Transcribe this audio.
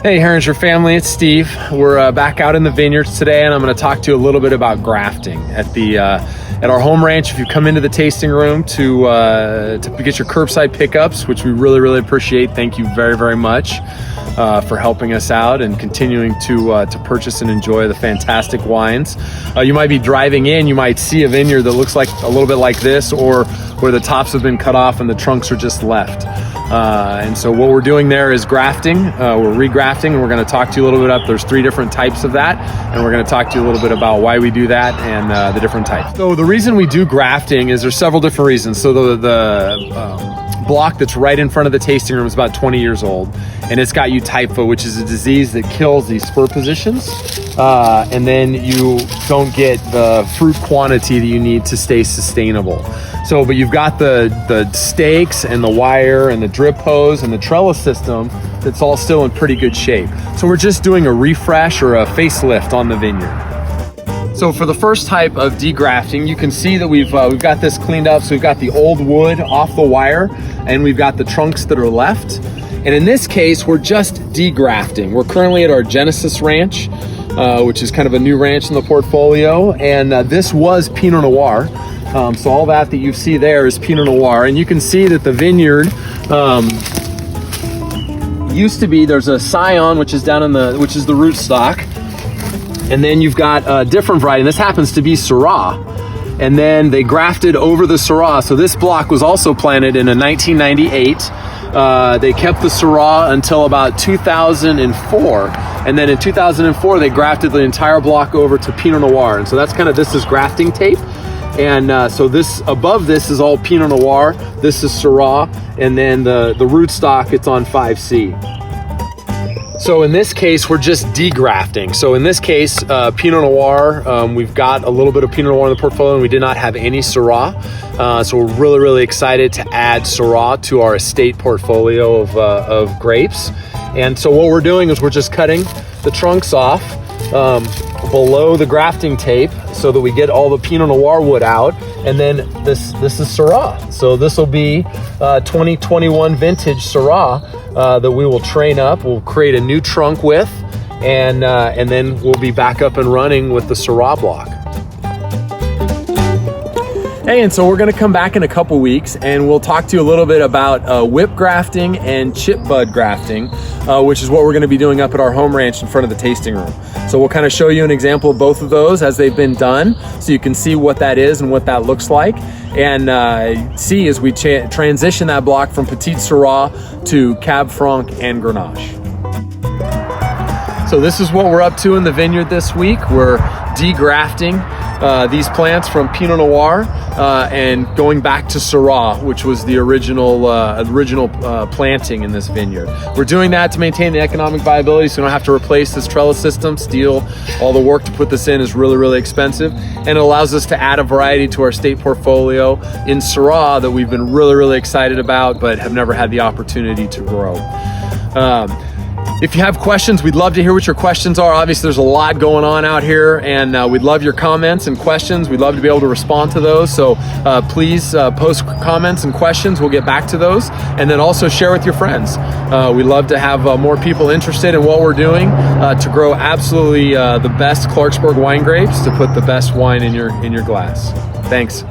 Hey Heringer family, it's Steve. We're back out in the vineyards today, and I'm going to talk to you a little bit about grafting at our home ranch. If you come into the tasting room to get your curbside pickups, which we really appreciate, thank you very much for helping us out and continuing to purchase and enjoy the fantastic wines. You might be driving in, you might see a vineyard that looks like a little bit like this, or where the tops have been cut off and the trunks are just left. And so what we're doing there is grafting. We're regrafting, and we're going to talk to you a little bit about, there's 3 different types of that, and we're going to talk to you a little bit about why we do that and the different types. So the reason we do grafting is there's several different reasons. So the block that's right in front of the tasting room is about 20 years old, and it's got eutypha, which is a disease that kills these spur positions, and then you don't get the fruit quantity that you need to stay sustainable. So, but you've got the stakes and the wire and the drip hose and the trellis system that's all still in pretty good shape. So we're just doing a refresh or a facelift on the vineyard. So for the first type of degrafting, you can see that we've got this cleaned up. So we've got the old wood off the wire, and we've got the trunks that are left. And in this case, we're just degrafting. We're currently at our Genesis Ranch, which is kind of a new ranch in the portfolio. And this was Pinot Noir. So all that you see there is Pinot Noir. And you can see that the vineyard used to be, there's a Scion, which is down in which is the rootstock. And then you've got a different variety, and this happens to be Syrah. And then they grafted over the Syrah. So this block was also planted in 1998. They kept the Syrah until about 2004. And then in 2004, they grafted the entire block over to Pinot Noir. And so that's kind of, this is grafting tape. And so this, above this is all Pinot Noir. This is Syrah. And then the rootstock, it's on 5C. So in this case, we're just degrafting. So in this case, Pinot Noir, we've got a little bit of Pinot Noir in the portfolio, and we did not have any Syrah. So we're really excited to add Syrah to our estate portfolio of grapes. And so what we're doing is we're just cutting the trunks off below the grafting tape so that we get all the Pinot Noir wood out. And then this is Syrah. So this will be 2021 vintage Syrah that we will train up. We'll create a new trunk with, and then we'll be back up and running with the Syrah block. Hey, and so we're going to come back in a couple weeks, and we'll talk to you a little bit about whip grafting and chip bud grafting, which is what we're going to be doing up at our home ranch in front of the tasting room. So we'll kind of show you an example of both of those as they've been done, so you can see what that is and what that looks like, and see as we transition that block from Petite Syrah to Cab Franc and Grenache. So this is what we're up to in the vineyard this week. We're degrafting these plants from Pinot Noir and going back to Syrah, which was the original planting in this vineyard. We're doing that to maintain the economic viability, so we don't have to replace this trellis system. Steel, all the work to put this in is really expensive, and it allows us to add a variety to our estate portfolio in Syrah that we've been really excited about, but have never had the opportunity to grow. If you have questions, we'd love to hear what your questions are. Obviously, there's a lot going on out here, and we'd love your comments and questions. We'd love to be able to respond to those. So please post comments and questions. We'll get back to those. And then also share with your friends. We'd love to have more people interested in what we're doing to grow absolutely the best Clarksburg wine grapes, to put the best wine in your glass. Thanks.